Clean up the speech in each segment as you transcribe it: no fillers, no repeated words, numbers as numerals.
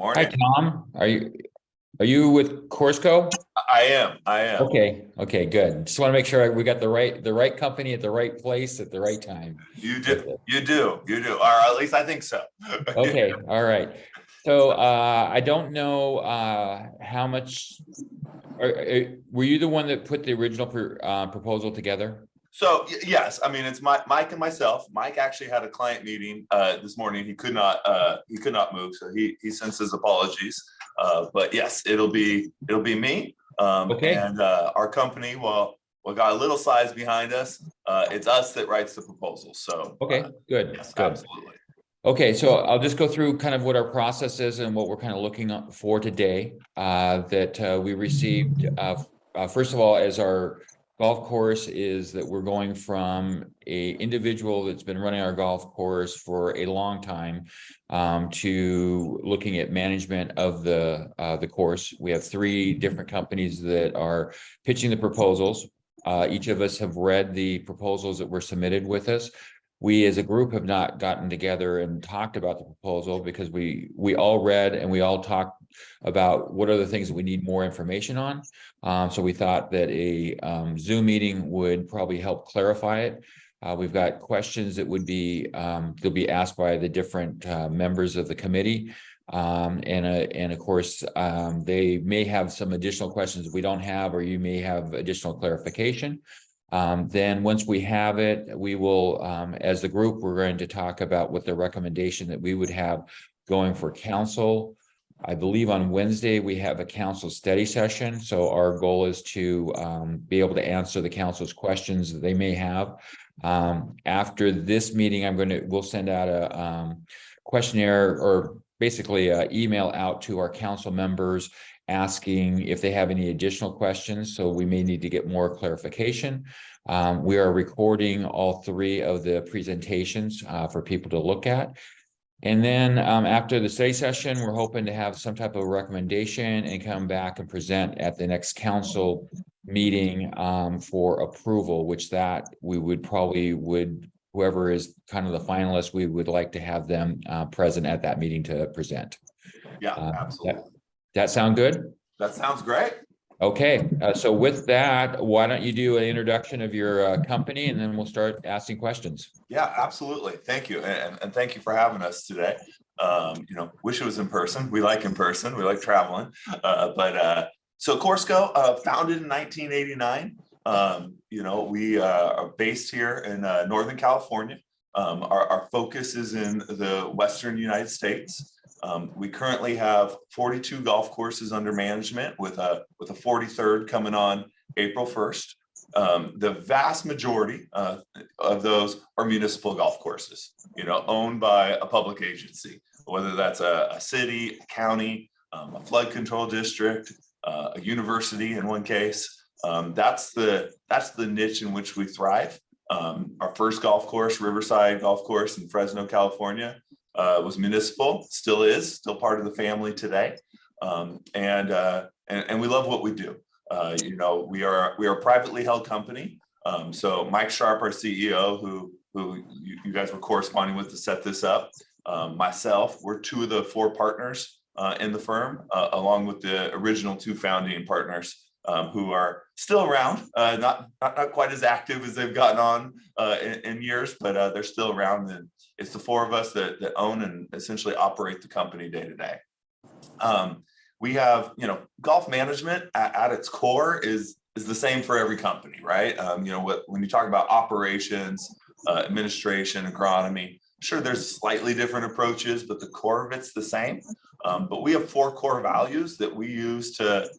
Hi, Morning. Tom. Are you with CourseCo? I am. Okay, good. Just want to make sure we got the right company at the right place at the right time You do, with it. you do, or at least I think so. Okay, all right. So I don't know how much were you the one that put the original proposal together? So yes, I mean it's Mike and myself. Mike actually had a client meeting this morning. He could not move, so he sends his apologies. But yes, it'll be me Okay, and our company. Well, we got a little size behind us. It's us that writes the proposal. So okay, good, yes, good. absolutely. Okay, so I'll just go through kind of what our process is and what we're kind of looking for today. That we received, first of all, as our golf course is that we're going from a individual that's been running our golf course for a long time to looking at management of the course. We have three different companies that are pitching the proposals. Each of us have read the proposals that were submitted with us. We as a group have not gotten together and talked about the proposal because we all read and we all talked about what are the things that we need more information on. So we thought that a Zoom meeting would probably help clarify it. We've got questions that would be they'll be asked by the different members of the committee. And of course, they may have some additional questions we don't have, or you may have additional clarification. Then once we have it, we will, as the group, we're going to talk about what the recommendation that we would have going for council. I believe on Wednesday, we have a council study session. So our goal is to be able to answer the council's questions that they may have. After this meeting, we'll send out a questionnaire or basically an email out to our council members asking if they have any additional questions. So we may need to get more clarification. We are recording all three of the presentations for people to look at. And then after the study session, we're hoping to have some type of recommendation and come back and present at the next council meeting for approval, which that we would whoever is kind of the finalist, we would like to have them present at that meeting to present. Yeah, Uh, that, absolutely. that sound good? That sounds great. Okay, so with that, why don't you do an introduction of your company and then we'll start asking questions. Yeah, absolutely. Thank you. And thank you for having us today. Wish it was in person. We like in person. We like traveling. So CourseCo, founded in 1989. We are based here in Northern California. Our focus is in the Western United States. We currently have 42 golf courses under management with a 43rd coming on April 1st. The vast majority of those are municipal golf courses, owned by a public agency, whether that's a city, a county, a flood control district, a university in one case. That's the niche in which we thrive. Our first golf course, Riverside Golf Course in Fresno, California, was municipal, still part of the family today. And we love what we do. We are a privately held company. So Mike Sharp, our CEO, who you guys were corresponding with to set this up, myself, we're two of the four partners in the firm, along with the original two founding partners, who are still around, not quite as active as they've gotten on in years, but they're still around. And it's the four of us that own and essentially operate the company day to day. We have, golf management at its core is the same for every company, right? When you talk about operations, administration, agronomy, sure, there's slightly different approaches, but the core of it's the same. But we have four core values that we use to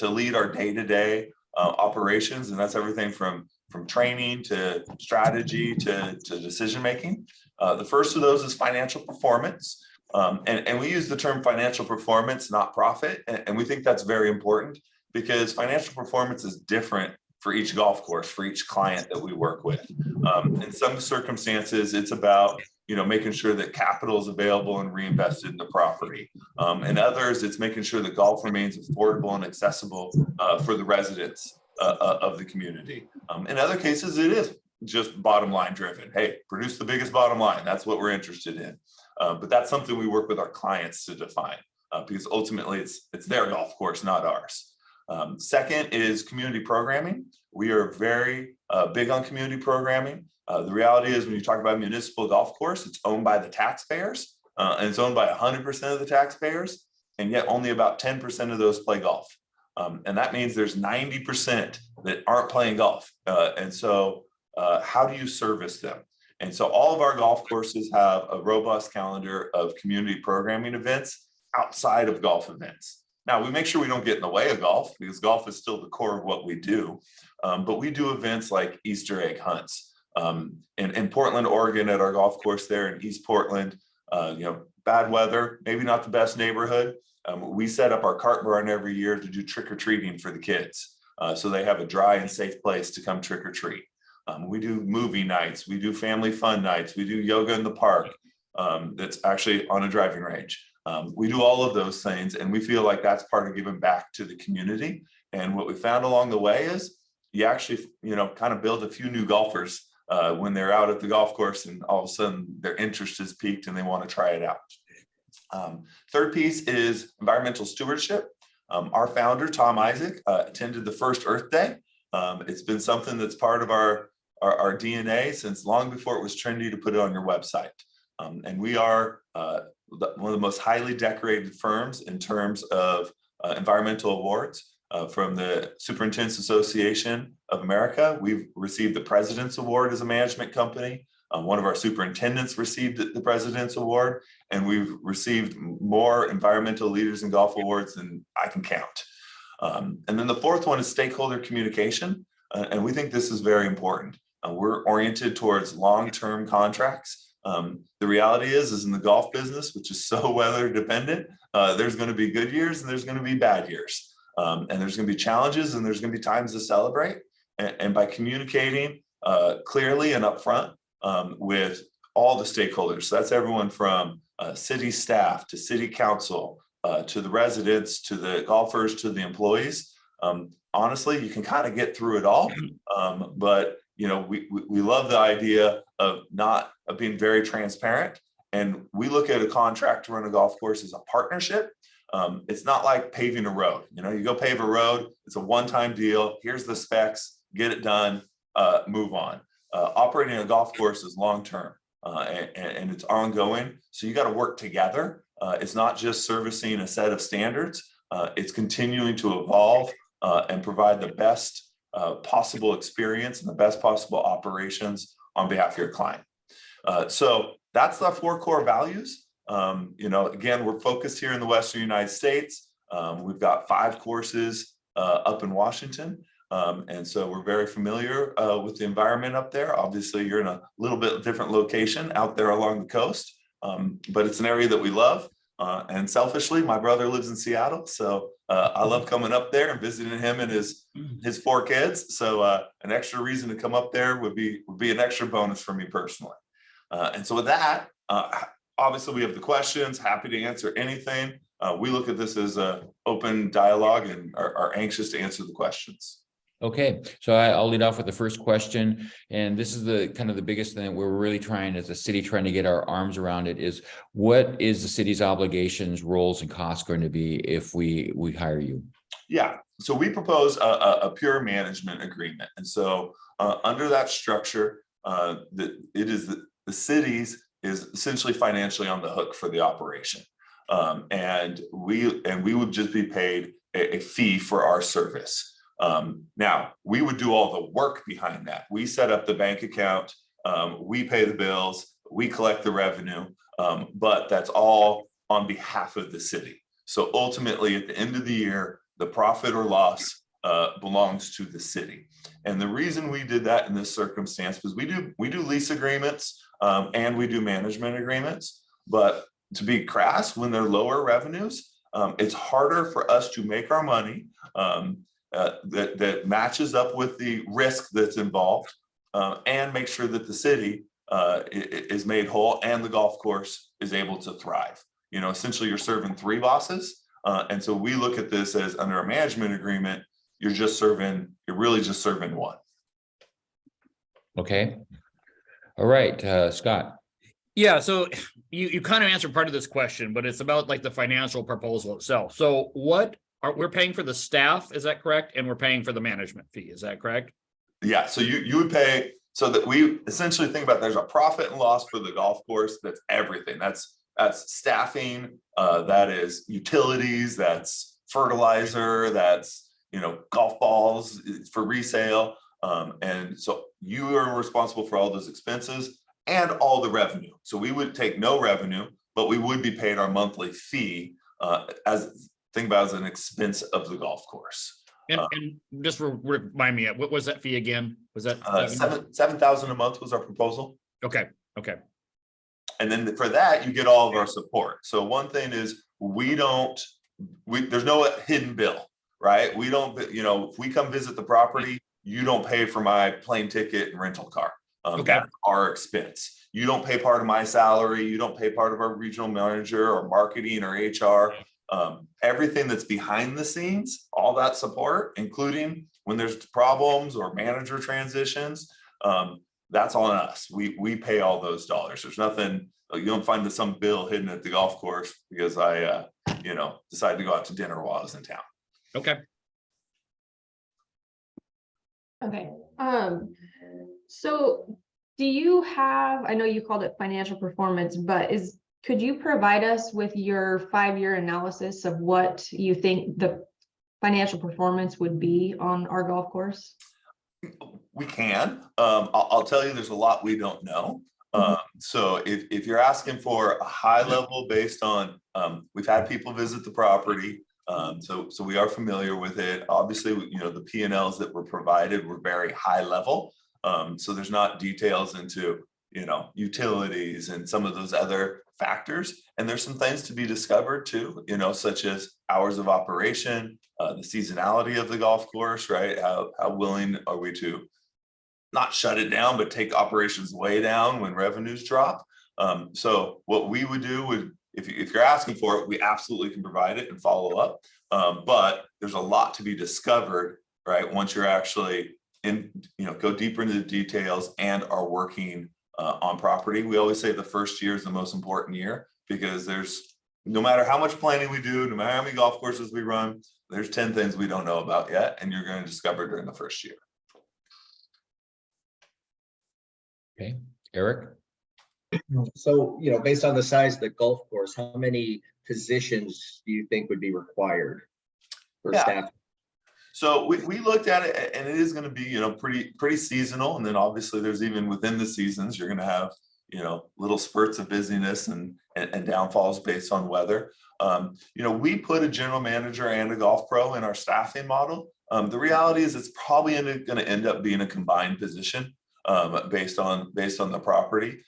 lead our day-to-day operations, and that's everything from training to strategy to decision making. The first of those is financial performance. And we use the term financial performance, not profit. And we think that's very important because financial performance is different for each golf course, for each client that we work with. In some circumstances, it's about making sure that capital is available and reinvested in the property. In others, it's making sure that golf remains affordable and accessible for the residents of the community. In other cases, it is just bottom line driven. Hey, produce the biggest bottom line. That's what we're interested in. But that's something we work with our clients to define. because ultimately it's their golf course, not ours. Second is community programming. We are very big on community programming. The reality is when you talk about a municipal golf course, it's owned by the taxpayers, and it's owned by 100% of the taxpayers, and yet only about 10% of those play golf. And that means there's 90% that aren't playing golf. And so how do you service them? And so all of our golf courses have a robust calendar of community programming events outside of golf events. Now, we make sure we don't get in the way of golf because golf is still the core of what we do. But we do events like Easter egg hunts. In Portland, Oregon, at our golf course there in East Portland, bad weather, maybe not the best neighborhood. We set up our cart barn every year to do trick-or-treating for the kids. So they have a dry and safe place to come trick-or-treat. We do movie nights, we do family fun nights, we do yoga in the park that's actually on a driving range. We do all of those things, and we feel like that's part of giving back to the community. And what we found along the way is you actually, kind of build a few new golfers when they're out at the golf course and all of a sudden their interest is piqued and they want to try it out. Third piece is environmental stewardship. Our founder, Tom Isaac, attended the first Earth Day. It's been something that's part of our DNA since long before it was trendy to put it on your website. And we are one of the most highly decorated firms in terms of environmental awards from the Superintendents Association of America. We've received the President's Award as a management company. One of our superintendents received the President's Award, and we've received more environmental leaders in golf awards than I can count. And then the fourth one is stakeholder communication. And we think this is very important. We're oriented towards long-term contracts. The reality is in the golf business, which is so weather dependent, there's going to be good years and there's going to be bad years. And there's going to be challenges and there's going to be times to celebrate. And by communicating clearly and upfront with all the stakeholders, so that's everyone from city staff to city council, to the residents, to the golfers, to the employees. Honestly, you can kind of get through it all. But we love the idea of being very transparent. And we look at a contract to run a golf course as a partnership. It's not like paving a road. You go pave a road, it's a one-time deal. Here's the specs, get it done, move on. Operating a golf course is long-term and it's ongoing. So you got to work together. It's not just servicing a set of standards. It's continuing to evolve and provide the best possible experience and the best possible operations on behalf of your client. So that's the 4 core values. Again, we're focused here in the Western United States. We've got 5 courses up in Washington. And so we're very familiar with the environment up there. Obviously, you're in a little bit different location out there along the coast, but it's an area that we love. And selfishly, my brother lives in Seattle, so I love coming up there and visiting him and his 4 kids. So an extra reason to come up there would be an extra bonus for me personally. And so with that, obviously we have the questions. Happy to answer anything. We look at this as an open dialogue and are anxious to answer the questions. Okay, so I'll lead off with the first question, and this is the kind of the biggest thing that we're really trying as a city trying to get our arms around it is what is the city's obligations, roles, and costs going to be if we hire you? Yeah, so we propose a pure management agreement, and so under that structure, the cities is essentially financially on the hook for the operation, and we would just be paid a fee for our service. Now we would do all the work behind that. We set up the bank account, we pay the bills, we collect the revenue, but that's all on behalf of the city. So ultimately at the end of the year, the profit or loss belongs to the city. And the reason we did that in this circumstance was we do lease agreements and we do management agreements, but to be crass, when they're lower revenues, it's harder for us to make our money that matches up with the risk that's involved and make sure that the city is made whole and the golf course is able to thrive. Essentially you're serving 3 bosses. And so we look at this as under a management agreement, you're really just serving 1. Okay. All right, Scott. Yeah, so you kind of answered part of this question, but it's about like the financial proposal itself. So we're paying for the staff, is that correct? And we're paying for the management fee, is that correct? Yeah, so you would pay, so that we essentially think about, there's a profit and loss for the golf course. That's everything. That's staffing, that is utilities, that's fertilizer, that's, you know, golf balls for resale. And so you are responsible for all those expenses and all the revenue. So we would take no revenue, but we would be paid our monthly fee, think about as an expense of the golf course. And just remind me, what was that fee again? Was that $7,000 a month was our proposal. Okay. And then for that, you get all of our support. So one thing is there's no hidden bill, right? We don't, you know, if we come visit the property, you don't pay for my plane ticket and rental car. That's our expense. You don't pay part of my salary. You don't pay part of our regional manager or marketing or HR. Everything that's behind the scenes, all that support, including when there's problems or manager transitions, that's on us. We pay all those dollars. There's nothing, you don't find some bill hidden at the golf course because I, decided to go out to dinner while I was in town. Okay. Okay. So do you have, I know you called it financial performance, but could you provide us with your 5-year analysis of what you think the financial performance would be on our golf course? We can. I'll tell you, there's a lot we don't know. So if you're asking for a high level based on, we've had people visit the property, so we are familiar with it. Obviously, the P&Ls that were provided were very high level. So there's not details into, utilities and some of those other factors. And there's some things to be discovered too, such as hours of operation, the seasonality of the golf course, right? How willing are we to not shut it down, but take operations way down when revenues drop? So what we would do if you're asking for it, we absolutely can provide it and follow up. But there's a lot to be discovered, right? Once you're actually go deeper into the details and are working on property. We always say the first year is the most important year because no matter how much planning we do, no matter how many golf courses we run, there's 10 things we don't know about yet, and you're going to discover during the first year. Okay, Eric. So, based on the size of the golf course, how many positions do you think would be required for staff? So we looked at it, and it is going to be, pretty seasonal. And then obviously there's even within the seasons, you're going to have, little spurts of busyness and downfalls based on weather. We put a general manager and a golf pro in our staffing model. The reality is it's probably going to end up being a combined position based on the property.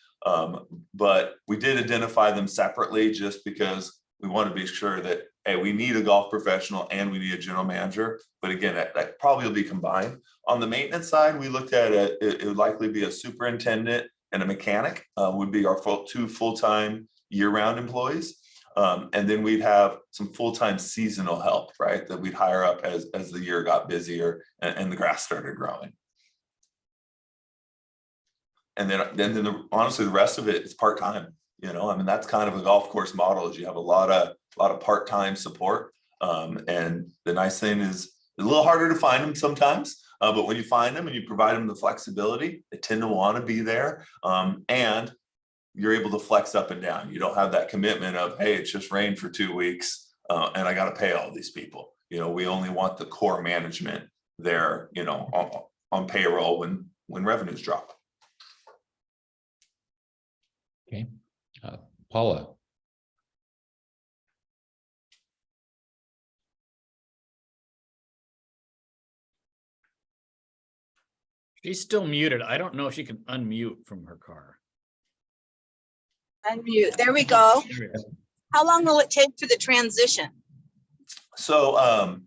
But we did identify them separately just because we want to be sure that, hey, we need a golf professional and we need a general manager. But again, that probably will be combined. On the maintenance side, we looked at it would likely be a superintendent and a mechanic would be our two full-time year-round employees. And then we'd have some full-time seasonal help, right? That we'd hire up as the year got busier and the grass started growing. And then honestly, the rest of it is part-time. That's kind of a golf course model is you have a lot of part-time support. And the nice thing is it's a little harder to find them sometimes, but when you find them and you provide them the flexibility, they tend to want to be there. And you're able to flex up and down. You don't have that commitment of, hey, it's just rained for 2 weeks and I got to pay all these people. We only want the core management there, on payroll when revenues drop. Okay, Paula. She's still muted. I don't know if she can unmute from her car. Unmute. There we go. How long will it take for the transition? So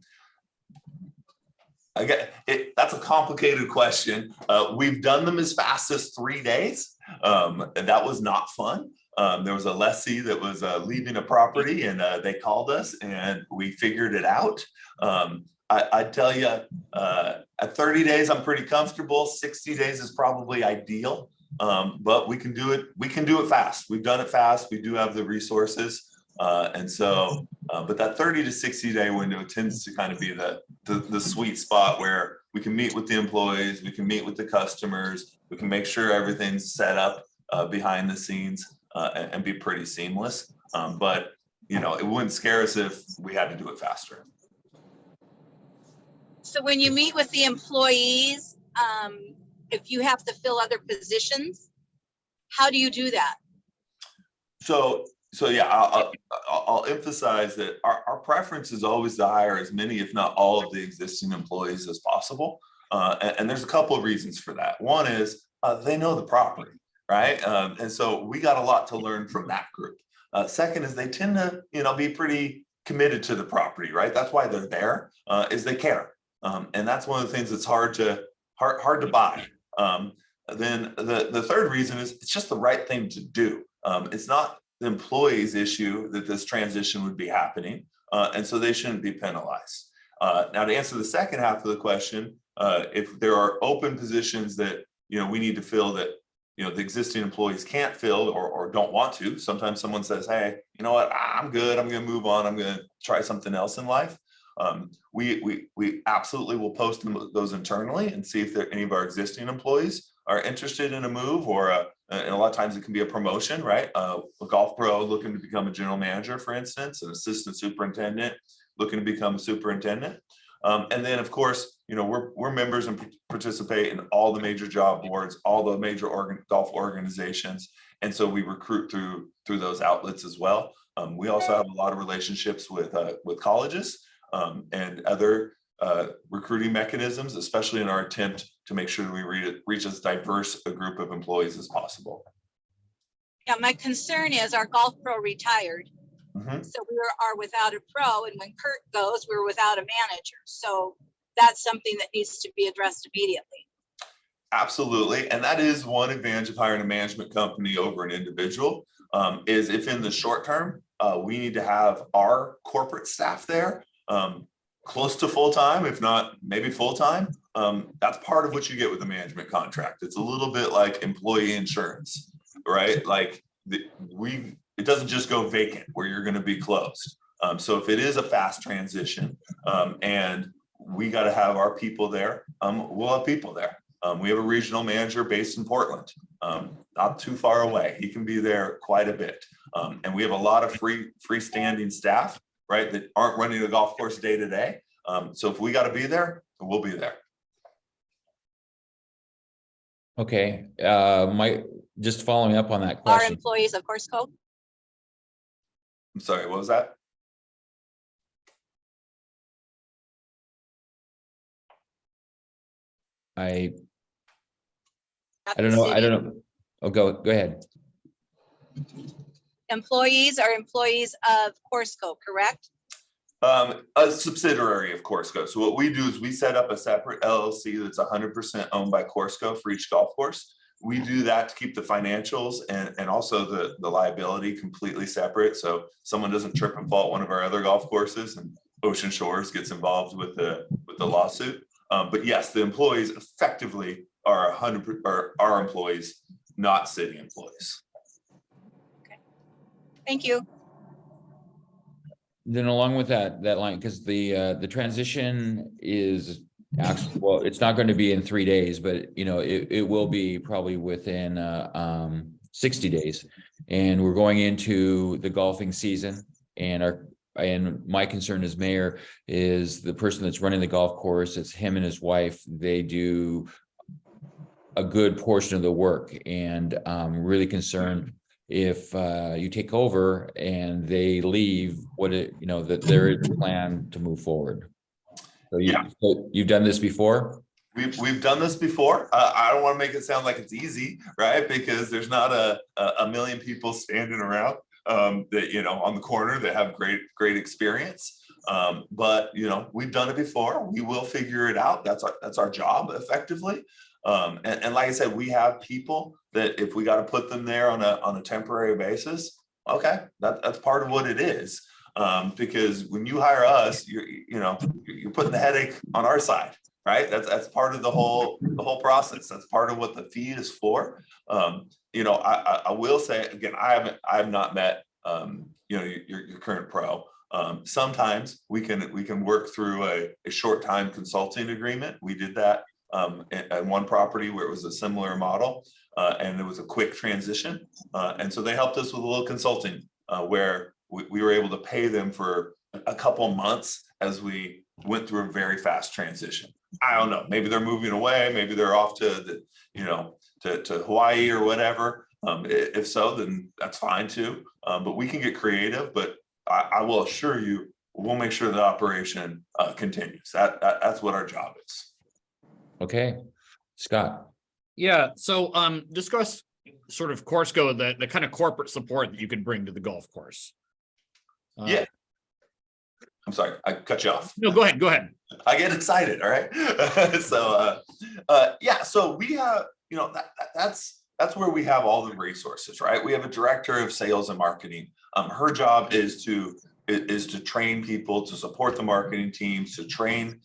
that's a complicated question. We've done them as fast as 3 days. And that was not fun. There was a lessee that was leaving a property and they called us and we figured it out. I tell you, at 30 days, I'm pretty comfortable. 60 days is probably ideal. but we can do it. We can do it fast. We've done it fast. We do have the resources. But that 30 to 60 day window tends to kind of be the sweet spot where we can meet with the employees, we can meet with the customers, we can make sure everything's set up behind the scenes and be pretty seamless. But it wouldn't scare us if we had to do it faster. So when you meet with the employees, if you have to fill other positions, how do you do that? So yeah, I'll emphasize that our preference is always to hire as many, if not all, of the existing employees as possible. And there's a couple of reasons for that. One is they know the property, right? And so we got a lot to learn from that group. Second is they tend to, be pretty committed to the property, right? That's why they're there, is they care. And that's one of the things that's hard to buy. Then the third reason is it's just the right thing to do. It's not the employee's issue that this transition would be happening, and so they shouldn't be penalized. Now, to answer the second half of the question, if there are open positions that we need to fill that the existing employees can't fill or don't want to, sometimes someone says, "Hey, you know what? I'm good. I'm going to move on. I'm going to try something else in life." We absolutely will post those internally and see if any of our existing employees are interested in a move, or and a lot of times it can be a promotion, right? A golf pro looking to become a general manager, for instance, an assistant superintendent looking to become a superintendent. And then, of course, we're members and participate in all the major job boards, all the major golf organizations, and so we recruit through those outlets as well. We also have a lot of relationships with colleges and other recruiting mechanisms, especially in our attempt to make sure that we reach as diverse a group of employees as possible. Yeah, my concern is our golf pro retired. Mm-hmm. So we are without a pro, and when Kurt goes, we're without a manager. So that's something that needs to be addressed immediately. Absolutely. And that is one advantage of hiring a management company over an individual, is if in the short term, we need to have our corporate staff there close to full-time, if not maybe full-time. That's part of what you get with a management contract. It's a little bit like employee insurance, right? Like it doesn't just go vacant where you're going to be closed. So if it is a fast transition and we got to have our people there, we'll have people there. We have a regional manager based in Portland, not too far away. He can be there quite a bit. And we have a lot of freestanding staff, right, that aren't running the golf course day to day. So if we got to be there, we'll be there. Okay, just following up on that Our question. employees of CourseCo. I'm sorry, what was that? I don't know. Oh, go ahead. Employees are employees of CourseCo, correct? A subsidiary of CourseCo. So what we do is we set up a separate LLC that's 100% owned by CourseCo for each golf course. We do that to keep the financials and also the liability completely separate. So someone doesn't trip and fall at one of our other golf courses and Ocean Shores gets involved with the lawsuit. But yes, the employees effectively are 100% are our employees, not city employees. Okay. Thank you. Then along with that line, because the transition is actually, well, it's not going to be in 3 days, but it will be probably within 60 days. And we're going into the golfing season, and my concern as mayor is the person that's running the golf course. It's him and his wife. They do a good portion of the work, and I'm really concerned if you take over and they leave, that there is a plan to move forward. So you've done this before? We've done this before. I don't want to make it sound like it's easy, right? Because there's not a million people standing around that on the corner that have great experience. But we've done it before. We will figure it out. That's our job effectively. And like I said, we have people that if we got to put them there on a temporary basis, okay, that's part of what it is. Because when you hire us, you're putting the headache on our side, right? That's part of the whole process. That's part of what the fee is for. You know, I will say again, I have not met you know, your current pro. Sometimes we can work through a short time consulting agreement. We did that at one property where it was a similar model, and it was a quick transition. And so they helped us with a little consulting where we were able to pay them for a couple months as we went through a very fast transition. I don't know, maybe they're moving away, maybe they're off to the, you know, to Hawaii or whatever. If so, then that's fine too. But we can get creative, but I will assure you, we'll make sure the operation continues. That's what our job is. Okay, Scott. Yeah, so discuss sort of CourseCo, the kind of corporate support that you could bring to the golf course. Yeah. I'm sorry, I cut you off. No, go ahead. I get excited, all right? So yeah, so we have, you know, that's where we have all the resources, right? We have a director of sales and marketing. Her job is to train people, to support the marketing teams, to train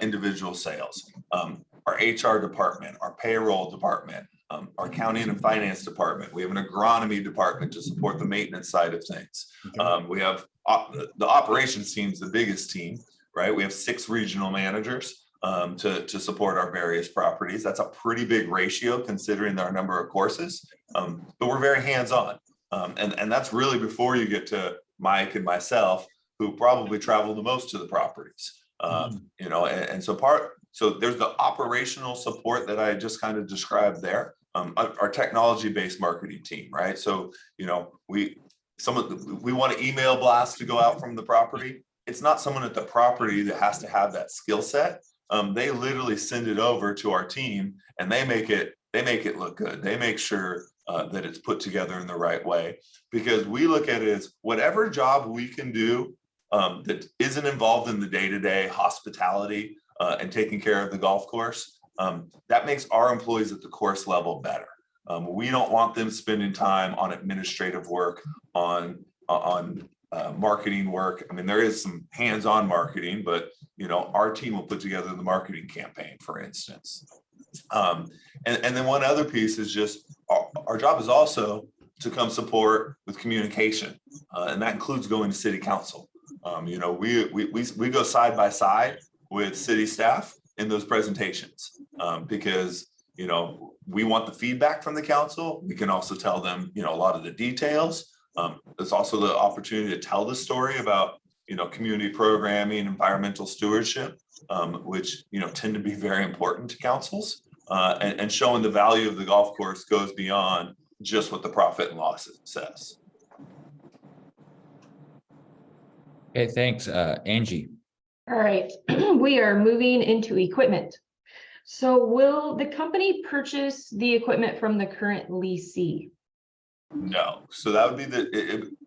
individual sales. Our HR department, our payroll department, our accounting and finance department. We have an agronomy department to support the maintenance side of things. Okay. We have the operations team's the biggest team, right? We have 6 regional managers to support our various properties. That's a pretty big ratio considering our number of courses, but we're very hands-on. And that's really before you get to Mike and myself, who probably travel the most to the properties. You know, and so there's the operational support that I just kind of described there. Our technology-based marketing team, right? So, you know, we want an email blast to go out from the property. It's not someone at the property that has to have that skill set. They literally send it over to our team and they make it look good. They make sure that it's put together in the right way, because we look at it as whatever job we can do that isn't involved in the day-to-day hospitality and taking care of the golf course, that makes our employees at the course level better. We don't want them spending time on administrative work, on marketing work. I mean, there is some hands-on marketing, but you know, our team will put together the marketing campaign, for instance. And then one other piece is just our job is also to come support with communication, and that includes going to city council. You know, we go side by side with city staff in those presentations because, you know, we want the feedback from the council. We can also tell them, you know, a lot of the details. There's also the opportunity to tell the story about, you know, community programming, environmental stewardship, which, you know, tend to be very important to councils, and showing the value of the golf course goes beyond just what the profit and loss says. Okay, thanks, Angie. All right, we are moving into equipment. So will the company purchase the equipment from the current leasee? No, so that would be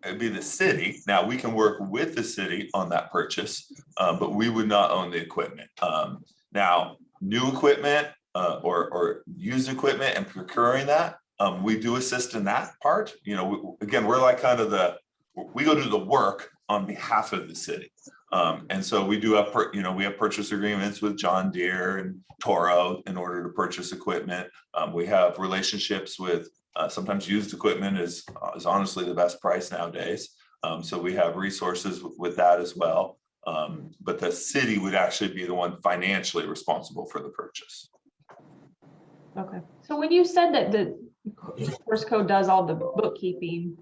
it'd be the city. Now we can work with the city on that purchase, but we would not own the equipment. Now, new equipment or used equipment and procuring that, we do assist in that part. You know, again, we're like kind of we go do the work on behalf of the city. And so we do have, you know, we have purchase agreements with John Deere and Toro in order to purchase equipment. We have relationships with sometimes used equipment is honestly the best price nowadays. So we have resources with that as well. But the city would actually be the one financially responsible for the purchase. Okay, so when you said that the CourseCo does all the bookkeeping,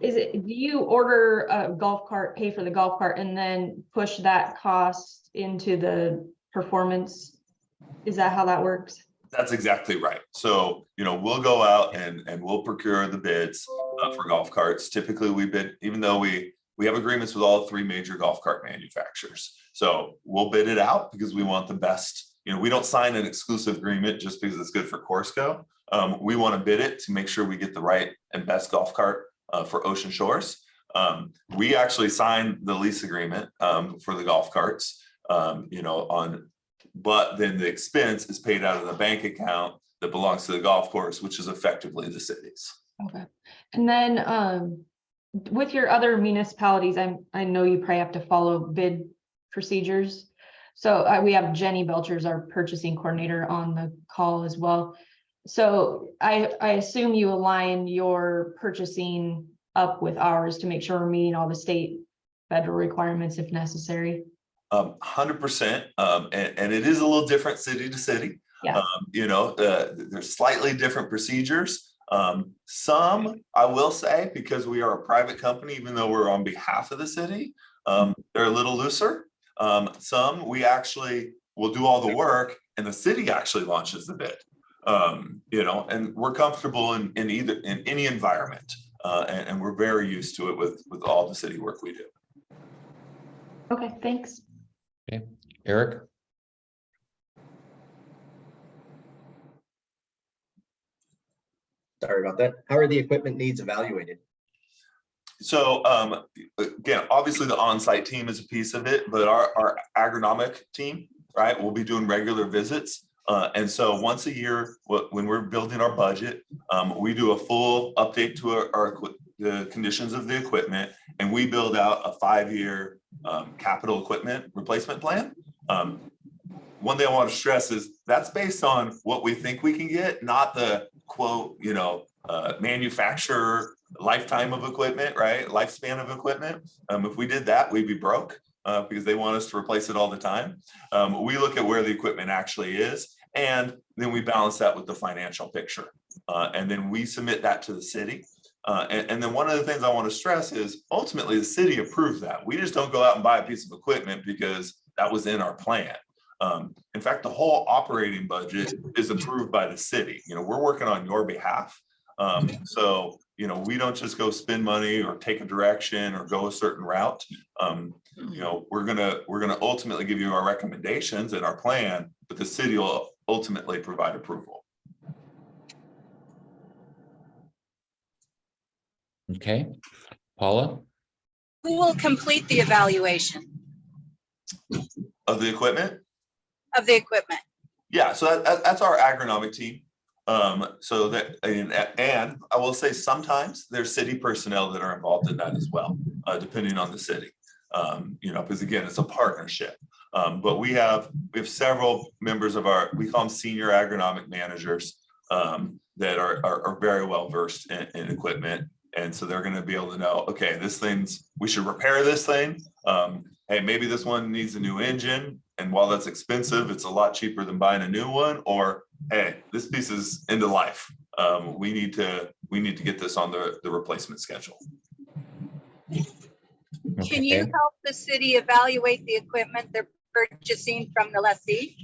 do you order a golf cart, pay for the golf cart, and then push that cost into the performance? Is that how that works? That's exactly right. So, you know, we'll go out and we'll procure the bids for golf carts. Typically we bid, even though we have agreements with all 3 major golf cart manufacturers. So we'll bid it out because we want the best. You know, we don't sign an exclusive agreement just because it's good for CourseCo. We want to bid it to make sure we get the right and best golf cart for Ocean Shores. We actually signed the lease agreement for the golf carts, you know, but then the expense is paid out of the bank account that belongs to the golf course, which is effectively the city's. Okay, and then with your other municipalities, I know you probably have to follow bid procedures. So we have Jenny Belchers, our purchasing coordinator, on the call as well. So I assume you align your purchasing up with ours to make sure we're meeting all the state, federal requirements if necessary. 100%. And it is a little different city to city. Yeah. There's slightly different procedures. Some, I will say, because we are a private company, even though we're on behalf of the city, they're a little looser. Some, we actually will do all the work and the city actually launches the bid. And we're comfortable in any environment. And we're very used to it with all the city work we do. Okay, thanks. Okay, Eric? Sorry about that. How are the equipment needs evaluated? So again, obviously the on-site team is a piece of it, but our agronomic team, right, will be doing regular visits. And so once a year, when we're building our budget, we do a full update to the conditions of the equipment, and we build out a 5-year capital equipment replacement plan. One thing I want to stress is that's based on what we think we can get, not the quote, manufacturer lifetime of equipment, right? Lifespan of equipment. If we did that, we'd be broke because they want us to replace it all the time. We look at where the equipment actually is, and then we balance that with the financial picture. And then we submit that to the city. And then one of the things I want to stress is ultimately the city approves that. We just don't go out and buy a piece of equipment because that was in our plan. In fact, the whole operating budget is approved by the city. We're working on your behalf. So, we don't just go spend money or take a direction or go a certain route. We're gonna ultimately give you our recommendations and our plan, but the city will ultimately provide approval. Okay, Paula? Who will complete the evaluation Of the equipment? of the equipment? Yeah, so that's our agronomic team. So that, and I will say sometimes there's city personnel that are involved in that as well, depending on the city. Because again, it's a partnership. But we have several members of we call them senior agronomic managers that are very well versed in equipment. And so they're going to be able to know, okay, we should repair this thing. Hey, maybe this one needs a new engine. And while that's expensive, it's a lot cheaper than buying a new one. Or, hey, this piece is end of life. We need to get this on the replacement schedule. Can you help the city evaluate the equipment they're purchasing from the lessee?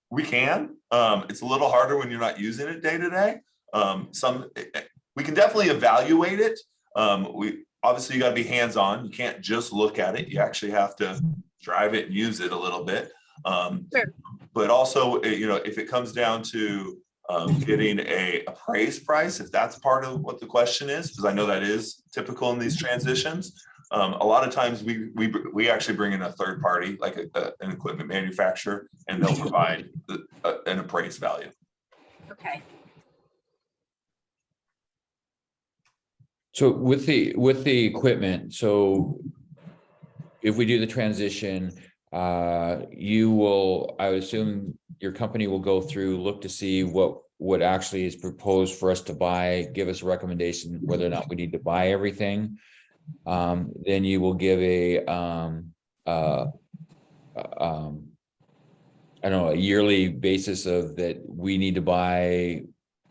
We can. It's a little harder when you're not using it day to day. We can definitely evaluate it. Obviously you got to be hands-on. You can't just look at it. You actually have to drive it and use it a little bit. Sure. But also, if it comes down to getting a appraised price, if that's part of what the question is, because I know that is typical in these transitions. A lot of times we actually bring in a third party, like an equipment manufacturer, and they'll provide an appraised value. Okay. So with the equipment, so if we do the transition, I would assume your company will go through, look to see what actually is proposed for us to buy, give us a recommendation whether or not we need to buy everything. Then you will give I don't know, a yearly basis of that we need to buy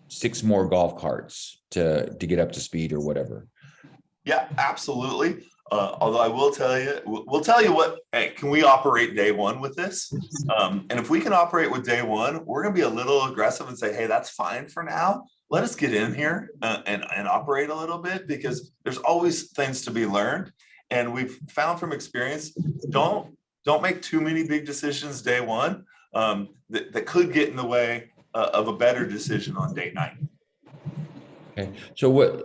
6 more golf carts to get up to speed or whatever. Yeah, absolutely. Although I will tell you, we'll tell you what, hey, can we operate day one with this? And if we can operate with day one, we're going to be a little aggressive and say, hey, that's fine for now. Let us get in here and operate a little bit, because there's always things to be learned. And we've found from experience, don't make too many big decisions day one that could get in the way of a better decision on day 9. Okay, so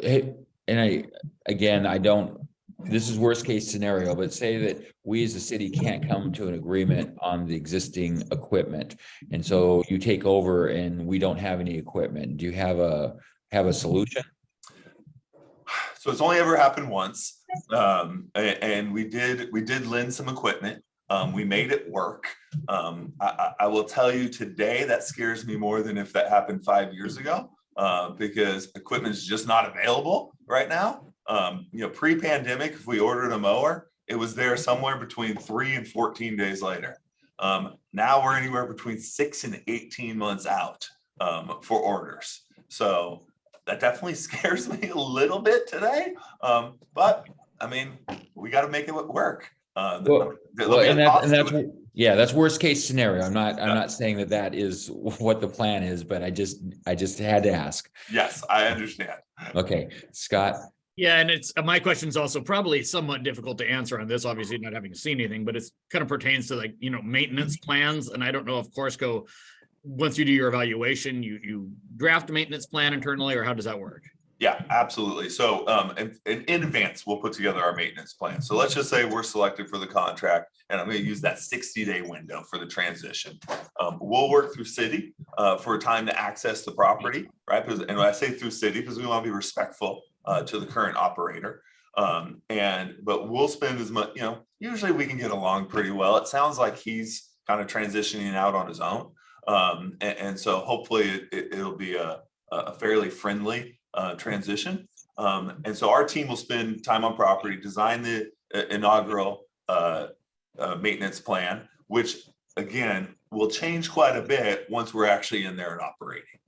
this is worst case scenario, but say that we as a city can't come to an agreement on the existing equipment. And so you take over and we don't have any equipment. Do you have a solution? So it's only ever happened once. And we did lend some equipment. We made it work. I will tell you today, that scares me more than if that happened 5 years ago, because equipment is just not available right now. Pre-pandemic, if we ordered a mower, it was there somewhere between 3 and 14 days later. Now we're anywhere between 6 and 18 months out for orders. So that definitely scares me a little bit today. But I mean, we got to make it work. That's worst case scenario. I'm not saying that is what the plan is, but I just had to ask. Yes, I understand. Okay, Scott. Yeah, and it's my question is also probably somewhat difficult to answer on this, obviously not having seen anything, but it's kind of pertains to maintenance plans. And I don't know if CourseCo, once you do your evaluation, you draft a maintenance plan internally, or how does that work? Yeah, absolutely. So in advance, we'll put together our maintenance plan. So let's just say we're selected for the contract, and I'm going to use that 60-day window for the transition. We'll work through city for a time to access the property, right? And when I say through city, because we want to be respectful to the current operator. But we'll spend as much, usually we can get along pretty well. It sounds like he's kind of transitioning out on his own. And so hopefully it'll be a fairly friendly transition. And so our team will spend time on property, design the inaugural maintenance plan, which again will change quite a bit once we're actually in there and operating,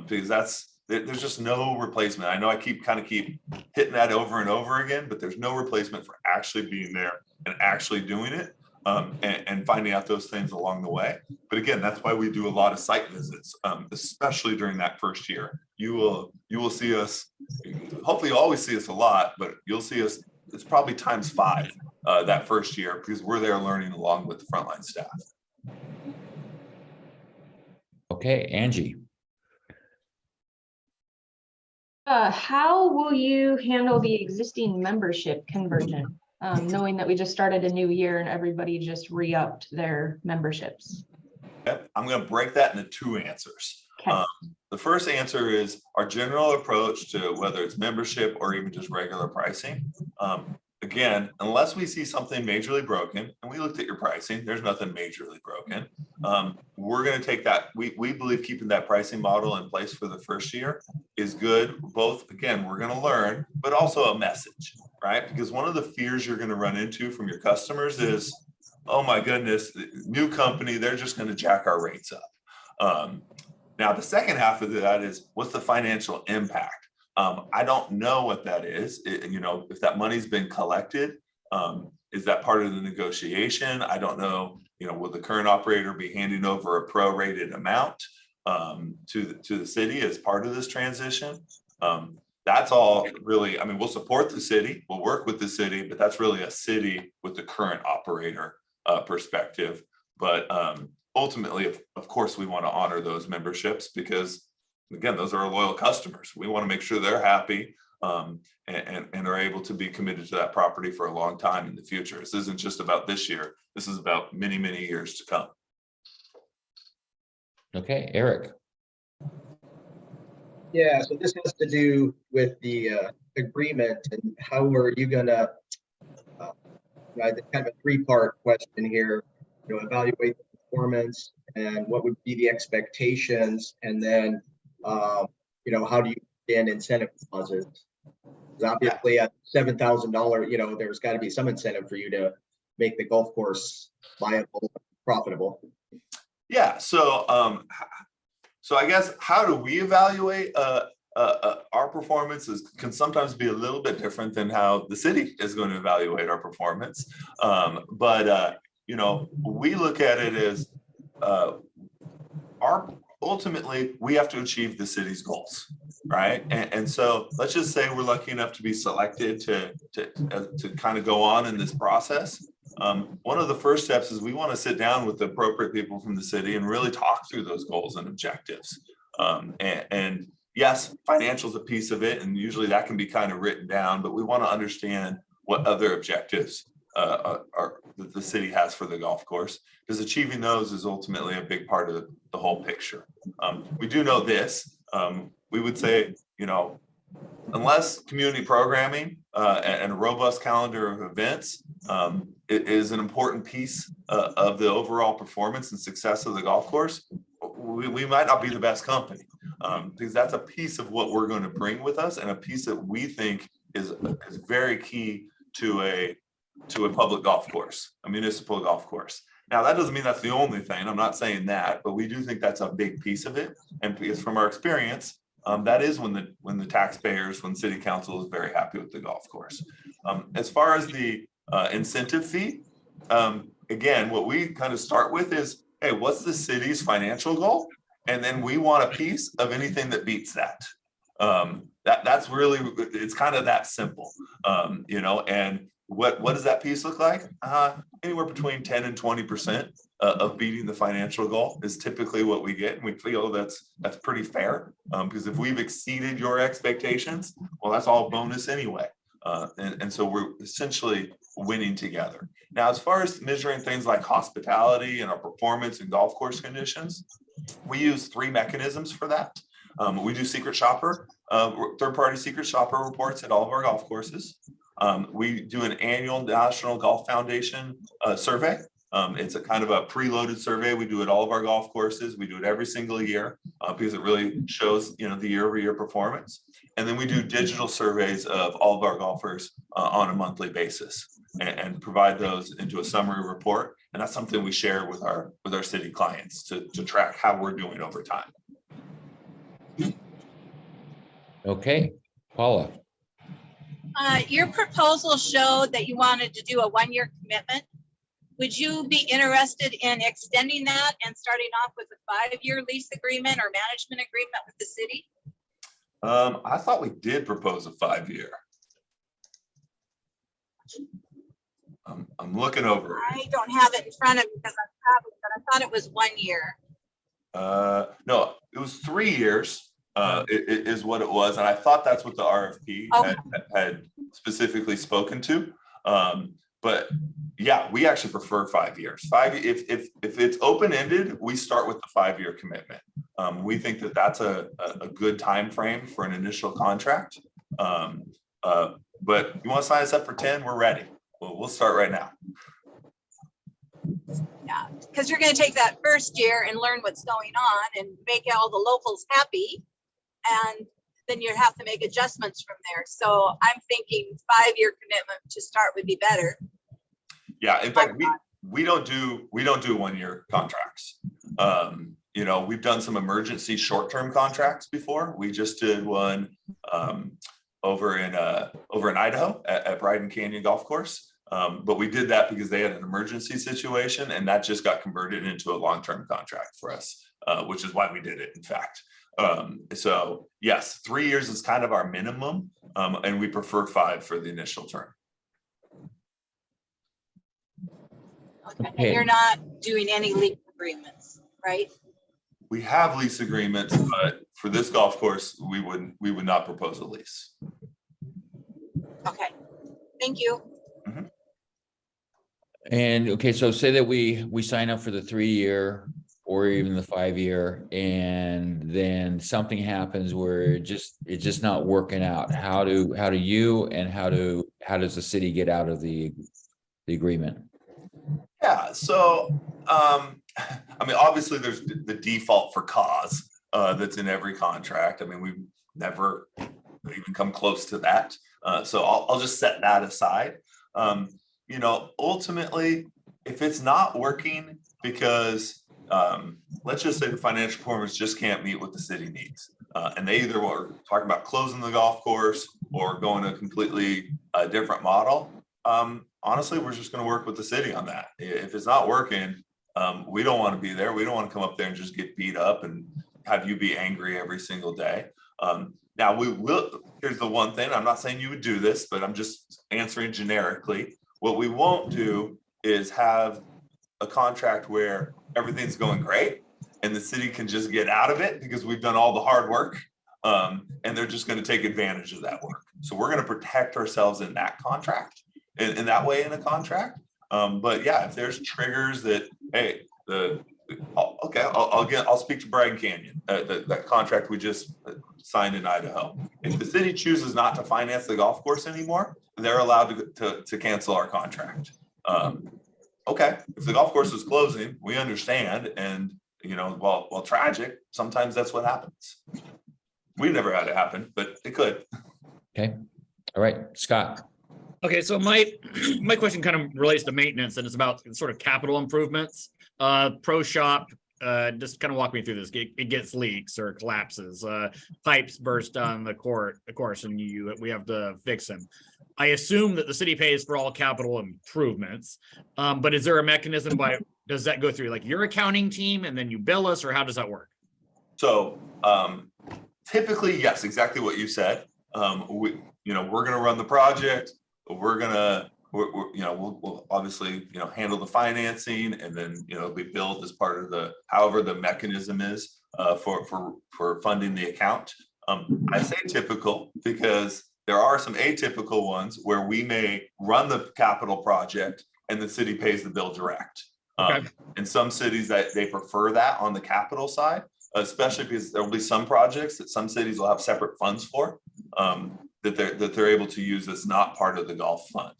because there's just no replacement. I know I keep hitting that over and over again, but there's no replacement for actually being there and actually doing it. And finding out those things along the way. But again, that's why we do a lot of site visits, especially during that first year. You will see us, hopefully you always see us a lot, but you'll see us, it's probably times 5 that first year, because we're there learning along with the frontline staff. Okay, Angie. How will you handle the existing membership conversion? Knowing that we just started a new year and everybody just re-upped their memberships. Okay. I'm going to break that into 2 answers. Okay. The first answer is our general approach to whether it's membership or even just regular pricing. Again, unless we see something majorly broken, and we looked at your pricing, there's nothing majorly broken. We're going to take that. We believe keeping that pricing model in place for the first year is good. Both, again, we're going to learn, but also a message, right? Because one of the fears you're going to run into from your customers is, oh my goodness, new company, they're just going to jack our rates up. Now, the second half of that is, what's the financial impact? I don't know what that is. If that money's been collected, is that part of the negotiation? I don't know. Will the current operator be handing over a prorated amount to the city as part of this transition? That's all really, we'll support the city, we'll work with the city, but that's really a city with the current operator perspective. But ultimately, of course, we want to honor those memberships, because again, those are our loyal customers. We want to make sure they're happy and are able to be committed to that property for a long time in the future. This isn't just about this year. This is about many, many years to come. Okay, Eric. Yeah, so this has to do with the agreement, and how are you gonna, kind of a 3-part question here, evaluate the performance, and what would be the expectations, and then how do you get incentive clauses? Because obviously at $7,000, there's got to be some incentive for you to make the golf course viable, profitable. Yeah. So I guess, how do we evaluate our performance can sometimes be a little bit different than how the city is going to evaluate our performance. We look at it as ultimately we have to achieve the city's goals, right? And so let's just say we're lucky enough to be selected to kind of go on in this process. One of the first steps is we want to sit down with the appropriate people from the city and really talk through those goals and objectives. And yes, financial is a piece of it, and usually that can be kind of written down, but we want to understand what other objectives that the city has for the golf course, because achieving those is ultimately a big part of the whole picture. We do know this. We would say, unless community programming and a robust calendar of events it is an important piece of the overall performance and success of the golf course, we might not be the best company, because that's a piece of what we're going to bring with us, and a piece that we think is very key to a public golf course, a municipal golf course. Now, that doesn't mean that's the only thing. I'm not saying that, but we do think that's a big piece of it. And because from our experience, that is when the taxpayers, when city council is very happy with the golf course. As far as the incentive fee, again, what we kind of start with is, hey, what's the city's financial goal? And then we want a piece of anything that beats that. That's really, it's kind of that simple, you know. And what does that piece look like? Anywhere between 10 and 20% of beating the financial goal is typically what we get. And we feel that's pretty fair, because if we've exceeded your expectations, well, that's all bonus anyway. And so we're essentially winning together. Now, as far as measuring things like hospitality and our performance and golf course conditions, we use 3 mechanisms for that. We do secret shopper, third-party secret shopper reports at all of our golf courses. We do an annual National Golf Foundation survey. It's a kind of a preloaded survey. We do it all of our golf courses. We do it every single year because it really shows, you know, the year-over-year performance. And then we do digital surveys of all of our golfers on a monthly basis, and provide those into a summary report. And that's something we share with our city clients to track how we're doing over time. Okay, Paula. Your proposal showed that you wanted to do a 1-year commitment. Would you be interested in extending that and starting off with a 5-year lease agreement or management agreement with the city? I thought we did propose a 5-year. I'm looking over it. I don't have it in front of me because I'm traveling, but I thought it was 1 year. No, it was 3 years. It is what it was, and I thought that's what the RFP had specifically spoken to. But yeah, we actually prefer 5 years. If it's open-ended, we start with the 5-year commitment. We think that that's a good time frame for an initial contract. But you want to sign us up for 10? We're ready. We'll start right now. Yeah, because you're going to take that first year and learn what's going on and make all the locals happy, and then you have to make adjustments from there. So I'm thinking 5-year commitment to start would be better. Yeah, in fact, we don't do 1-year contracts. You know, we've done some emergency short-term contracts before. We just did one over in Idaho at Bryden Canyon Golf Course. But we did that because they had an emergency situation, and that just got converted into a long-term contract for us, which is why we did it, in fact. So yes, 3 years is kind of our minimum, and we prefer 5 for the initial term. Okay. And you're not doing any lease agreements, right? We have lease agreements, but for this golf course, we would not propose a lease. Okay, thank you. And okay, so say that we sign up for the 3-year or even the 5-year, and then something happens where it's just not working out. How do you and how does the city get out of the agreement? Yeah, so I mean, obviously there's the default for cause that's in every contract. I mean, we've never even come close to that. So I'll just set that aside. You know, ultimately, if it's not working because let's just say the financial performance just can't meet what the city needs, and they either are talking about closing the golf course or going to a completely different model, honestly, we're just going to work with the city on that. If it's not working, we don't want to be there. We don't want to come up there and just get beat up and have you be angry every single day. Now, we will. Here's the one thing. I'm not saying you would do this, but I'm just answering generically. What we won't do is have a contract where everything's going great and the city can just get out of it because we've done all the hard work, and they're just going to take advantage of that work. So we're going to protect ourselves in that contract, in that way in a contract. But yeah, if there's triggers that, hey, the Okay, I'll speak to Bragg Canyon, that contract we just signed in Idaho. If the city chooses not to finance the golf course anymore, they're allowed to cancel our contract. Okay, if the golf course is closing, we understand, and while tragic, sometimes that's what happens. We never had it happen, but it could. Okay, all right, Scott. Okay, so my question kind of relates to maintenance, and it's about sort of capital improvements. Pro shop, just kind of walk me through this. It gets leaks or collapses, pipes burst on the course, and we have to fix them. I assume that the city pays for all capital improvements, but is there a mechanism does that go through like your accounting team and then you bill us, or how does that work? So typically, yes, exactly what you said. We're going to run the project. We'll obviously, handle the financing, and then, be billed as part of however the mechanism is for funding the account. I say typical because there are some atypical ones where we may run the capital project and the city pays the bill direct. Okay. In some cities that they prefer that on the capital side, especially because there will be some projects that some cities will have separate funds for, that they're able to use that's not part of the golf fund.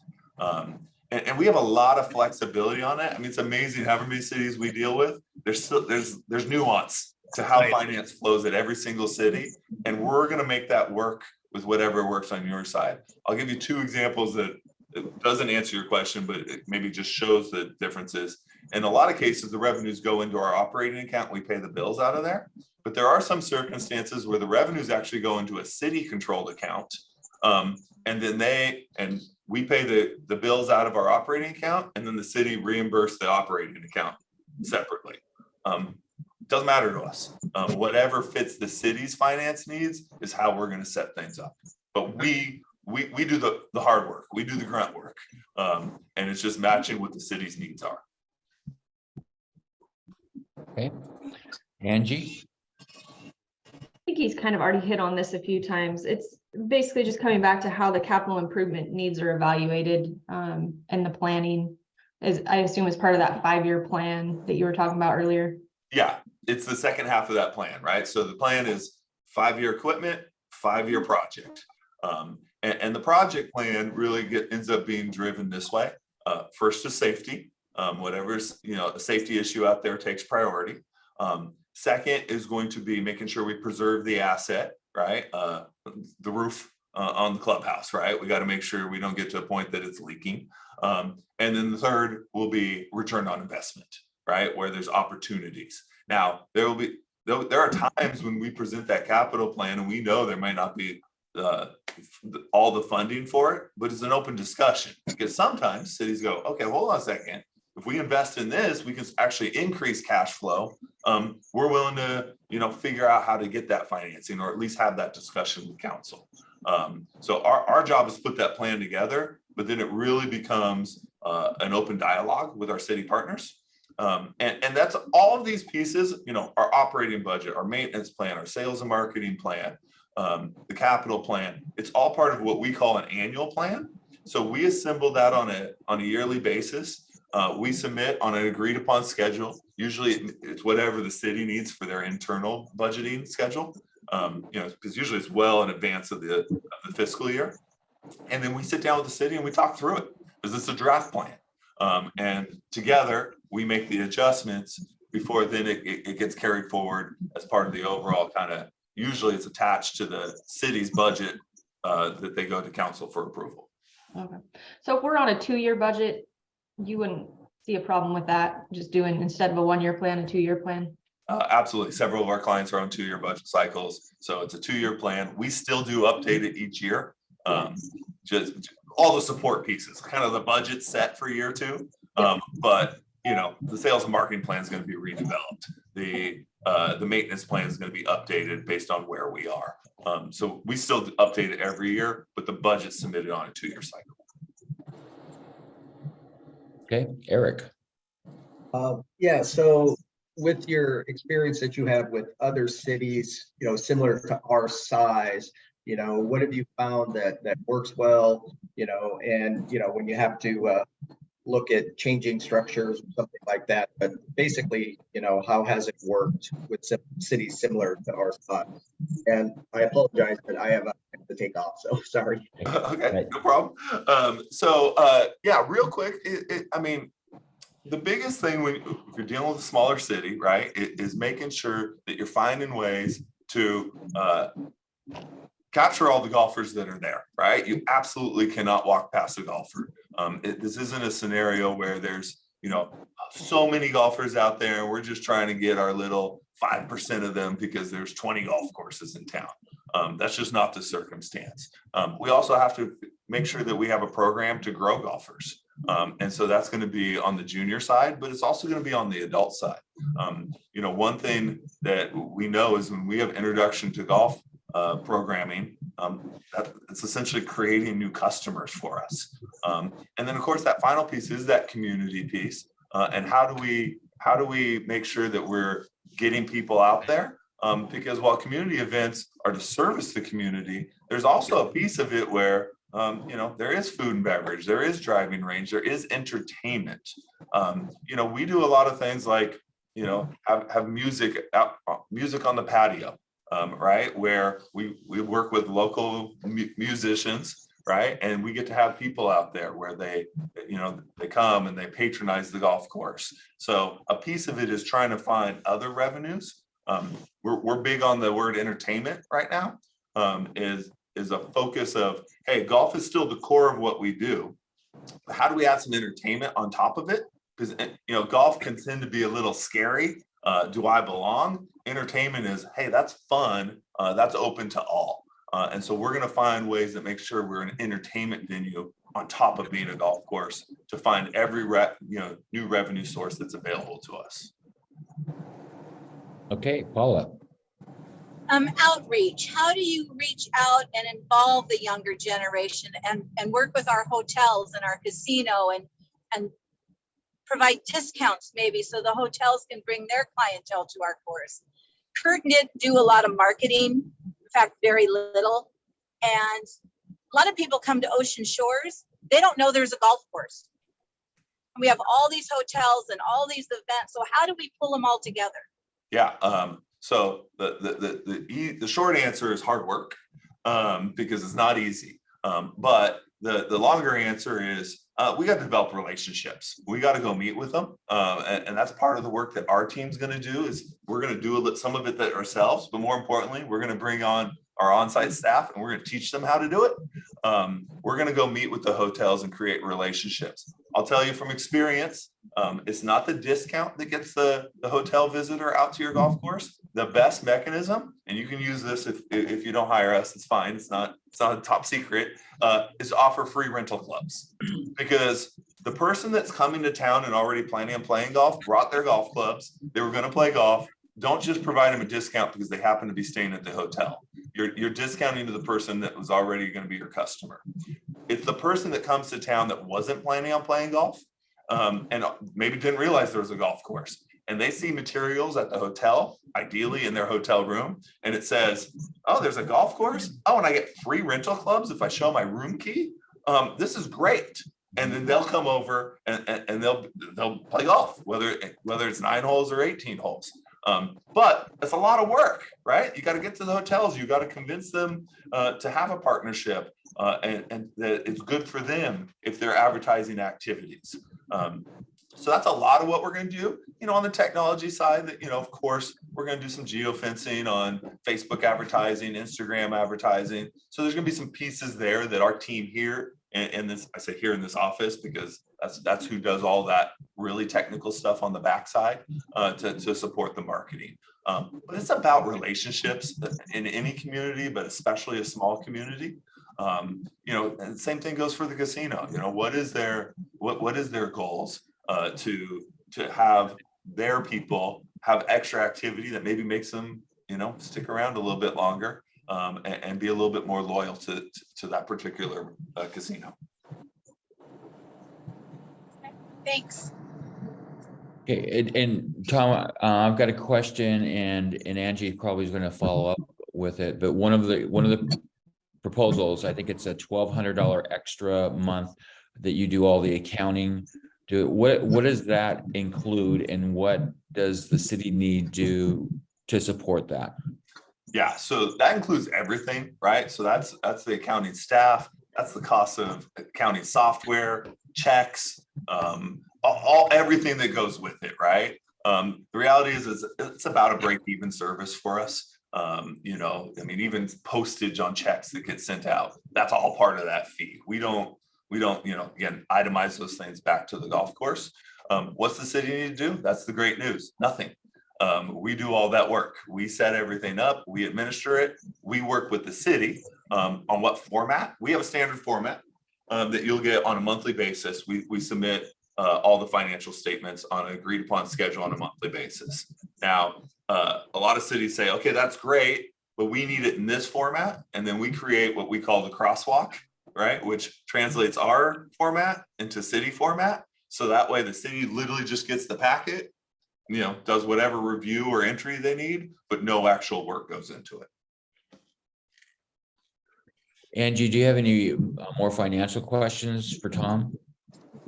And we have a lot of flexibility on it. I mean, it's amazing how many cities we deal with. There's nuance to how finance flows at every single city, and we're going to make that work with whatever works on your side. I'll give you two examples that it doesn't answer your question, but it maybe just shows the differences. In a lot of cases, the revenues go into our operating account. We pay the bills out of there. But there are some circumstances where the revenues actually go into a city-controlled account, and then we pay the bills out of our operating account, and then the city reimburse the operating account separately. Doesn't matter to us. Whatever fits the city's finance needs is how we're going to set things up. But we do the hard work. We do the grunt work, and it's just matching what the city's needs are. Okay, Angie. I think he's kind of already hit on this a few times. It's basically just coming back to how the capital improvement needs are evaluated, and the planning is, I assume, is part of that 5-year plan that you were talking about earlier. Yeah, it's the second half of that plan, right? So the plan is 5-year equipment, 5-year project. And the project plan really ends up being driven this way. First is safety. Whatever's, a safety issue out there takes priority. Second is going to be making sure we preserve the asset, right? The roof on the clubhouse, right? We got to make sure we don't get to a point that it's leaking. And then the third will be return on investment, right? Where there's opportunities. Now, there are times when we present that capital plan and we know there might not be all the funding for it, but it's an open discussion, because sometimes cities go, okay, hold on a second. If we invest in this, we can actually increase cash flow. We're willing to, figure out how to get that financing, or at least have that discussion with council. So our job is to put that plan together, but then it really becomes an open dialogue with our city partners. And that's all of these pieces, our operating budget, our maintenance plan, our sales and marketing plan, the capital plan. It's all part of what we call an annual plan. So we assemble that on a yearly basis. We submit on an agreed upon schedule. Usually it's whatever the city needs for their internal budgeting schedule, because usually it's well in advance of the fiscal year. And then we sit down with the city and we talk through it, because it's a draft plan. And together we make the adjustments before then it gets carried forward as part of the overall usually it's attached to the city's budget that they go to council for approval. Okay. So if we're on a 2-year budget, you wouldn't see a problem with that, just doing, instead of a 1-year plan, a 2-year plan? Absolutely. Several of our clients are on 2-year budget cycles. So it's a 2-year plan. We still do update it each year. Just all the support pieces, kind of the budget set for year 2. But the sales and marketing plan is going to be redeveloped. The maintenance plan is going to be updated based on where we are. So we still update it every year, but the budget's submitted on a 2-year cycle. Okay, Eric. Yeah, so with your experience that you have with other cities, similar to our size, what have you found that works well, and when you have to look at changing structures or something like that. But basically, how has it worked with some cities similar to our spot? And I apologize, but I have to take off. So sorry. Okay, Right. no problem. Yeah, real quick. I mean, the biggest thing if you're dealing with a smaller city, right, is making sure that you're finding ways to capture all the golfers that are there, right? You absolutely cannot walk past a golfer. This isn't a scenario where there's, so many golfers out there and we're just trying to get our little 5% of them because there's 20 golf courses in town. That's just not the circumstance. We also have to make sure that we have a program to grow golfers. And so that's going to be on the junior side, but it's also going to be on the adult side. One thing that we know is when we have introduction to golf programming, it's essentially creating new customers for us. And then of course that final piece is that community piece. And how do we make sure that we're getting people out there? Because while community events are to service the community, there's also a piece of it where there is food and beverage, there is driving range, there is entertainment. We do a lot of things like, have music on the patio, right? Where we work with local musicians, right? And we get to have people out there where they come and they patronize the golf course. So a piece of it is trying to find other revenues. We're big on the word entertainment right now, is a focus of, hey, golf is still the core of what we do. How do we add some entertainment on top of it? Because, golf can tend to be a little scary. Do I belong? Entertainment is, hey, that's fun. That's open to all. And so we're going to find ways that make sure we're an entertainment venue on top of being a golf course to find every new revenue source that's available to us. Okay, Paula. Outreach. How do you reach out and involve the younger generation and work with our hotels and our casino and provide discounts maybe so the hotels can bring their clientele to our course? Kurt didn't do a lot of marketing, in fact, very little. And a lot of people come to Ocean Shores. They don't know there's a golf course. We have all these hotels and all these events. So how do we pull them all together? Yeah. So the short answer is hard work, because it's not easy. But the longer answer is we got to develop relationships. We got to go meet with them. And that's part of the work that our team's going to do. Is we're going to do some of it ourselves, but more importantly, we're going to bring on our on-site staff and we're going to teach them how to do it. We're going to go meet with the hotels and create relationships. I'll tell you from experience, it's not the discount that gets the hotel visitor out to your golf course. The best mechanism, and you can use this if you don't hire us, it's fine. It's not a top secret, is to offer free rental clubs. Because the person that's coming to town and already planning on playing golf brought their golf clubs. They were going to play golf. Don't just provide them a discount because they happen to be staying at the hotel. You're discounting to the person that was already going to be your customer. It's the person that comes to town that wasn't planning on playing golf, and maybe didn't realize there was a golf course. And they see materials at the hotel, ideally in their hotel room, and it says, oh, there's a golf course? Oh, and I get free rental clubs if I show my room key? This is great. And then they'll come over and they'll play golf, whether it's 9 holes or 18 holes. But it's a lot of work, right? You got to get to the hotels. You got to convince them to have a partnership, and that it's good for them if they're advertising activities. So that's a lot of what we're going to do, on the technology side. That, of course, we're going to do some geofencing on Facebook advertising, Instagram advertising. So there's going to be some pieces there that our team here and this, I say here in this office, because that's who does all that really technical stuff on the backside to support the marketing. But it's about relationships in any community, but especially a small community. And the same thing goes for the casino. What is their goals to have their people have extra activity that maybe makes them stick around a little bit longer, and be a little bit more loyal to that particular casino. Thanks. Okay, and Tom, I've got a question, and Angie probably is going to follow up with it. But one of the proposals, I think it's a $1,200 extra month that you do all the accounting what does that include, and what does the city need to support that? Yeah, so that includes everything, right? So that's the accounting staff, that's the cost of accounting software, checks, everything that goes with it, right? The reality is it's about a break-even service for us. You know, I mean, even postage on checks that get sent out, that's all part of that fee. We don't, you know, again, itemize those things back to the golf course. What's the city need to do? That's the great news. Nothing. We do all that work. We set everything up, we administer it. We work with the city on what format. We have a standard format that you'll get on a monthly basis. We submit all the financial statements on an agreed upon schedule on a monthly basis. Now, a lot of cities say, okay, that's great, but we need it in this format. And then we create what we call the crosswalk, right? Which translates our format into city format. So that way the city literally just gets the packet, you know, does whatever review or entry they need, but no actual work goes into it. Angie, do you have any more financial questions for Tom?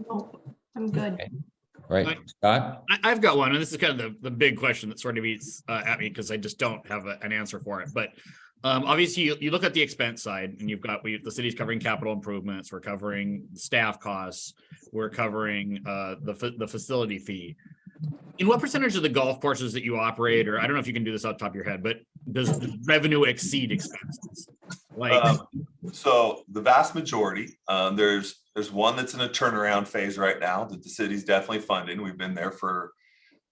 No, I'm good. Okay. Right, Scott? I've got one, and this is kind of the big question that sort of eats at me because I just don't have an answer for it. But obviously, you look at the expense side, and you've got the city's covering capital improvements, we're covering staff costs, we're covering the facility fee. In what percentage of the golf courses that you operate, or I don't know if you can do this off the top of your head, but does the revenue exceed expenses? Like, so the vast majority, there's one that's in a turnaround phase right now that the city's definitely funding. We've been there for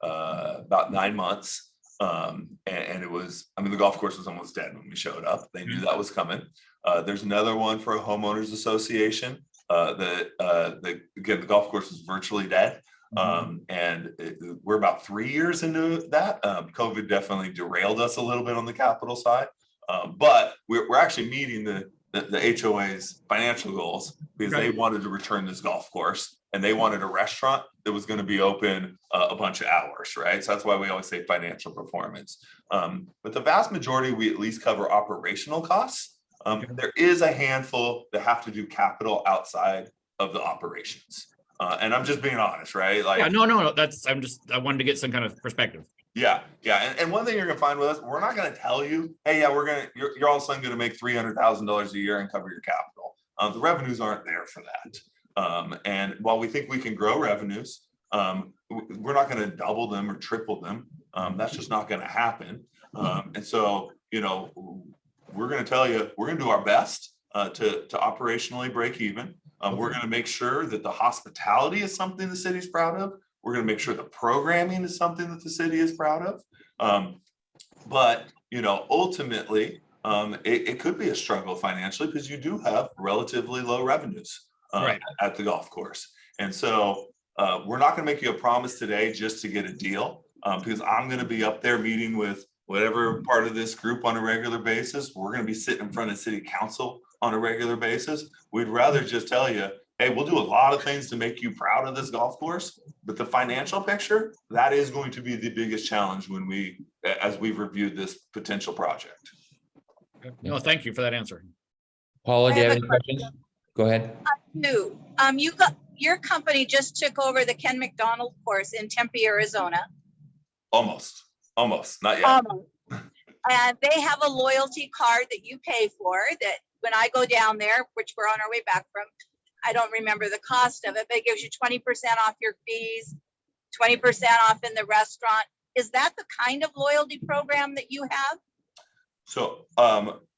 about 9 months. And it was, I mean, the golf course was almost dead when we showed up. They knew that was coming. There's another one for a homeowners association that again, the golf course is virtually dead. We're about 3 years into that. COVID definitely derailed us a little bit on the capital side. But we're actually meeting the HOA's financial goals because they wanted to return this golf course, and they wanted a restaurant that was going to be open a bunch of hours, right? So that's why we always say financial performance. But the vast majority, we at least cover operational costs. There is a handful that have to do capital outside of the operations. And I'm just being honest, right? Like, yeah, no, I wanted to get some kind of perspective. Yeah. And one thing you're gonna find with us, we're not gonna tell you, hey, yeah, you're all of a sudden gonna make $300,000 a year and cover your capital. The revenues aren't there for that. And while we think we can grow revenues, we're not gonna double them or triple them. That's just not gonna happen. And so, you know, we're gonna tell you, we're gonna do our best to operationally break even. We're gonna make sure that the hospitality is something the city's proud of. We're going to make sure the programming is something that the city is proud of. But, you know, ultimately, it could be a struggle financially because you do have relatively low revenues at the golf course. And so we're not going to make you a promise today just to get a deal because I'm going to be up there meeting with whatever part of this group on a regular basis. We're going to be sitting in front of city council on a regular basis. We'd rather just tell you, hey, we'll do a lot of things to make you proud of this golf course, but the financial picture, that is going to be the biggest challenge as we've reviewed this potential project. No, thank you for that answer. Paula, do you have any questions? Go ahead. Your company just took over the Ken McDonald course in Tempe, Arizona. Almost, not yet. And they have a loyalty card that you pay for that when I go down there, which we're on our way back from, I don't remember the cost of it, but it gives you 20% off your fees, 20% off in the restaurant. Is that the kind of loyalty program that you have? So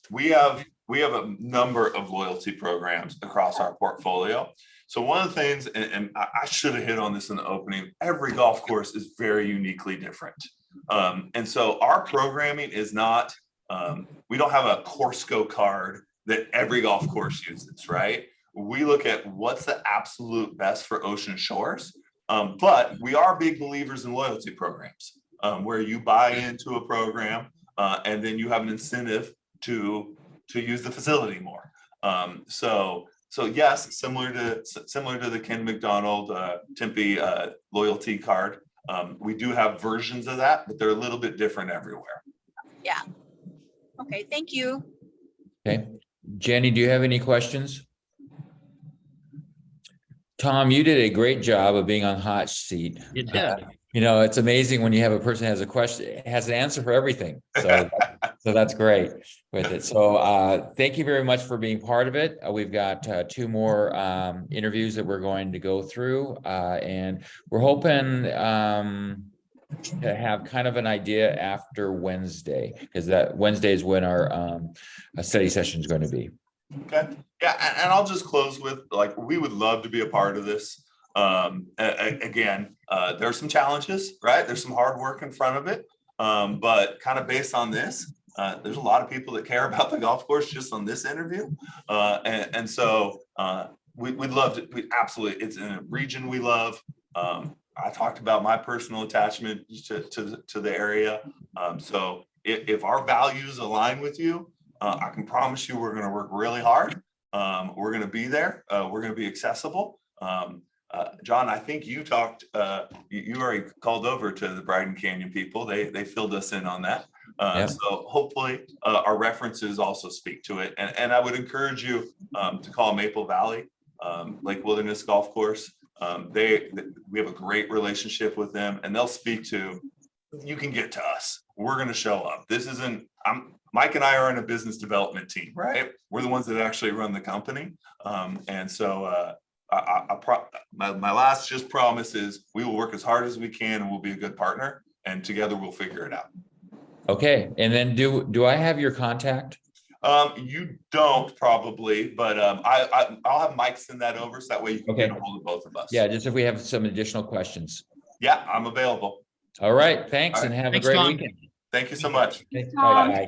we have a number of loyalty programs across our portfolio. So one of the things, and I should have hit on this in the opening, every golf course is very uniquely different. And so our programming is not, we don't have a CourseCo card that every golf course uses, right? We look at what's the absolute best for Ocean Shores, but we are big believers in loyalty programs where you buy into a program and then you have an incentive to use the facility more. So yes, similar to the Ken McDonald Tempe loyalty card, we do have versions of that, but they're a little bit different everywhere. Yeah. Okay, thank you. Okay. Jenny, do you have any questions? Tom, you did a great job of being on hot seat. You did. It's amazing when you have a person has a question, has an answer for everything. So, so that's great with it. So, thank you very much for being part of it. We've got 2 more interviews that we're going to go through, and we're hoping to have kind of an idea after Wednesday, because that Wednesday is when our study session is going to be. Okay, yeah, and I'll just close with, like, we would love to be a part of this. Again, there's some challenges, right? There's some hard work in front of it. But kind of based on this, there's a lot of people that care about the golf course just on this interview. And so we'd love to, absolutely, it's in a region we love. I talked about my personal attachment to the area. So if our values align with you, I can promise you we're going to work really hard. We're going to be there. We're going to be accessible. John, I think you talked, you already called over to the Bryden Canyon people. They filled us in on that. Yep. So hopefully our references also speak to it. And I would encourage you to call Maple Valley Lake Wilderness Golf Course. We have a great relationship with them, and they'll speak to, you can get to us. We're going to show up. This isn't, Mike and I are in a business development team, right? We're the ones that actually run the company. And so my last just promise is we will work as hard as we can, and we'll be a good partner, and together we'll figure it out. Okay. And then do I have your contact? You don't probably, but I'll have Mike send that over, so that way you can get a hold of both of us. Yeah, just if we have some additional questions. Yeah, I'm available. All right. Thanks, All right. and have Thanks, a great Tom. weekend. Thank you so much. Okay, Tom. bye-bye.